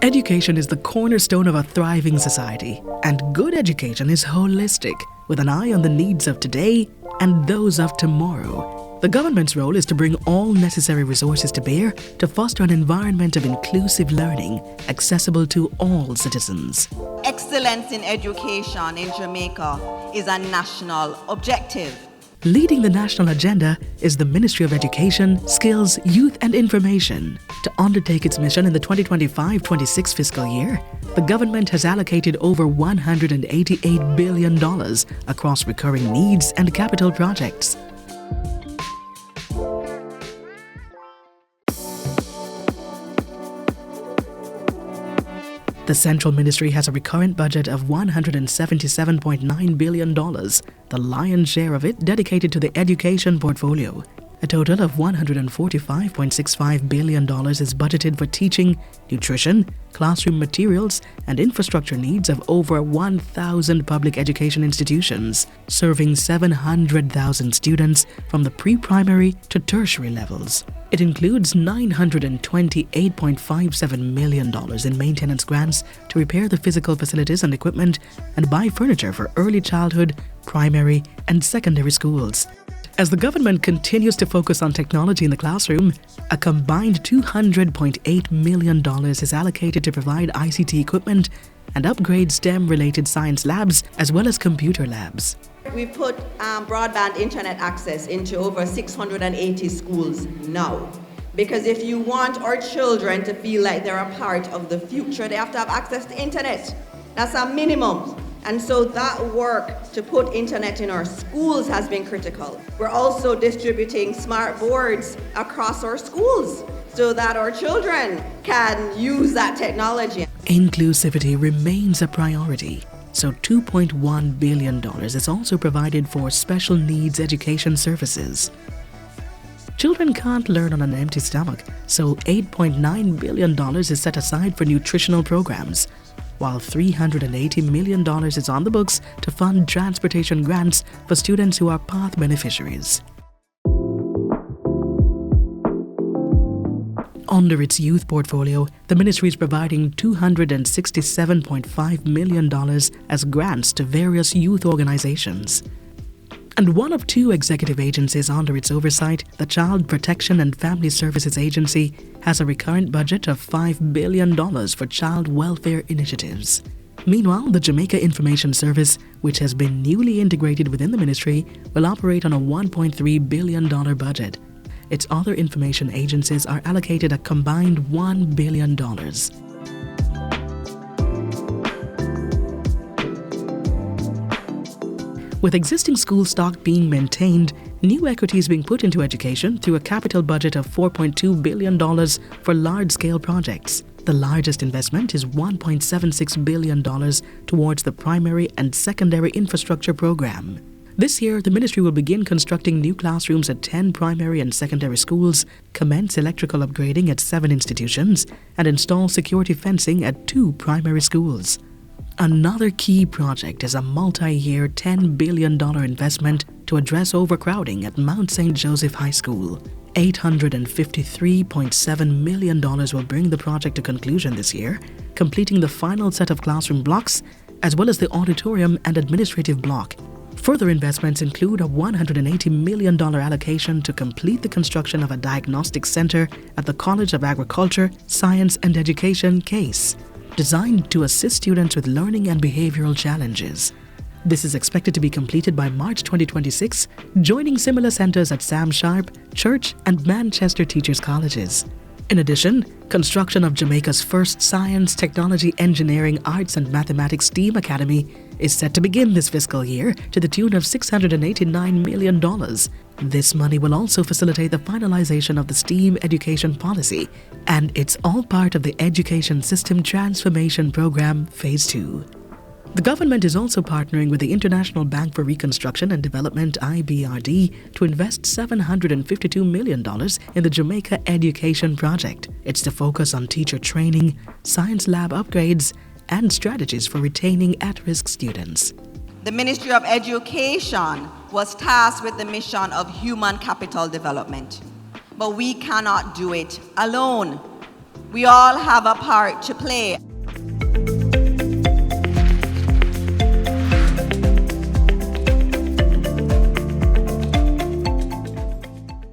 Education is the cornerstone of a thriving society, and good education is holistic, with an eye on the needs of today and those of tomorrow. The government's role is to bring all necessary resources to bear to foster an environment of inclusive learning accessible to all citizens. Excellence in education in Jamaica is a national objective. Leading the national agenda is the Ministry of Education, Skills, Youth and Information. To undertake its mission in the 2025-26 fiscal year, the government has allocated over $188 billion across recurring needs and capital projects. The Central Ministry has a recurrent budget of $177.9 billion, the lion's share of it dedicated to the education portfolio. A total of $145.65 billion is budgeted for teaching, nutrition, classroom materials, and infrastructure needs of over 1,000 public education institutions, serving 700,000 students from the pre-primary to tertiary levels. It includes $928.57 million in maintenance grants to repair the physical facilities and equipment and buy furniture for early childhood, primary, and secondary schools. As the government continues to focus on technology in the classroom, a combined $200.8 million is allocated to provide ICT equipment and upgrade STEM-related science labs as well as computer labs. We've put broadband internet access into over 680 schools now. Because if you want our children to feel like they're a part of the future, they have to have access to internet. That's a minimum. And so that work to put internet in our schools has been critical. We're also distributing smart boards across our schools so that our children can use that technology. Inclusivity remains a priority. So $2.1 billion is also provided for special needs education services. Children can't learn on an empty stomach, so $8.9 billion is set aside for nutritional programs, while $380 million is on the books to fund transportation grants for students who are path beneficiaries. Under its youth portfolio, the ministry is providing $267.5 million as grants to various youth organizations. And one of two executive agencies under its oversight, the Child Protection and Family Services Agency, has a recurrent budget of $5 billion for child welfare initiatives. Meanwhile, the Jamaica Information Service, which has been newly integrated within the ministry, will operate on a $1.3 billion budget. Its other information agencies are allocated a combined $1 billion. With existing school stock being maintained, new equity is being put into education through a capital budget of $4.2 billion for large-scale projects. The largest investment is $1.76 billion towards the primary and secondary infrastructure program. This year, the ministry will begin constructing new classrooms at 10 primary and secondary schools, commence electrical upgrading at 7 institutions, and install security fencing at 2 primary schools. Another key project is a multi-year $10 billion investment to address overcrowding at Mount St. Joseph High School. $853.7 million will bring the project to conclusion this year, completing the final set of classroom blocks, as well as the auditorium and administrative block. Further investments include a $180 million allocation to complete the construction of a diagnostic center at the College of Agriculture, Science and Education, CASE, designed to assist students with learning and behavioral challenges. This is expected to be completed by March 2026, joining similar centers at Sam Sharp, Church and Manchester Teachers Colleges. In addition, construction of Jamaica's first Science, Technology, Engineering, Arts and Mathematics STEAM Academy is set to begin this fiscal year to the tune of $689 million. This money will also facilitate the finalization of the STEAM education policy, and it's all part of the Education System Transformation Program Phase 2. The government is also partnering with the International Bank for Reconstruction and Development (IBRD) to invest $752 million in the Jamaica Education Project. It's to focus on teacher training, science lab upgrades, and strategies for retaining at-risk students. The Ministry of Education was tasked with the mission of human capital development, but we cannot do it alone. We all have a part to play.